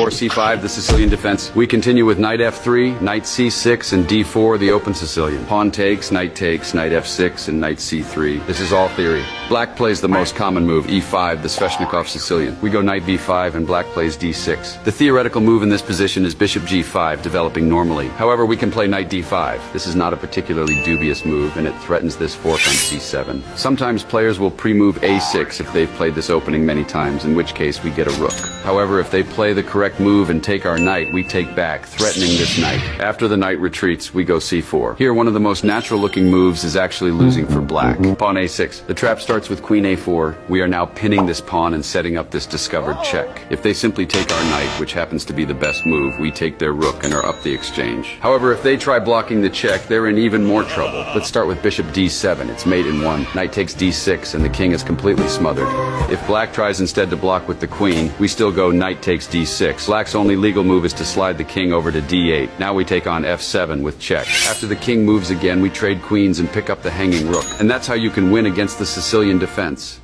4, c5, the Sicilian defense. We continue with knight f3, knight c6, and d4, the open Sicilian. Pawn takes, knight f6, and knight c3. This is all theory. Black plays the most common move, e5, the Sveshnikov Sicilian. We go knight b5, and black plays d6. The theoretical move in this position is bishop g5, developing normally. However, we can play knight d5. This is not a particularly dubious move, and it threatens this fork on c7. Sometimes players will pre-move a6 if they've played this opening many times, in which case we get a rook. However, if they play the correct move and take our knight, we take back, threatening this knight. After the knight retreats, we go c4. Here, one of the most natural-looking moves is actually losing for black. Pawn a6. The trap starts with queen a4. We are now pinning this pawn and setting up this discovered check. If they simply take our knight, which happens to be the best move, we take their rook and are up the exchange. However, if they try blocking the check, they're in even more trouble. Let's start with bishop d7. It's mate in 1. Knight takes d6, and the king is completely smothered. If black tries instead to block with the queen, we still go knight takes d6. Black's only legal move is to slide the king over to d8. Now we take on f7 with check. After the king moves again, we trade queens and pick up the hanging rook. And that's how you can win against the Sicilian defense.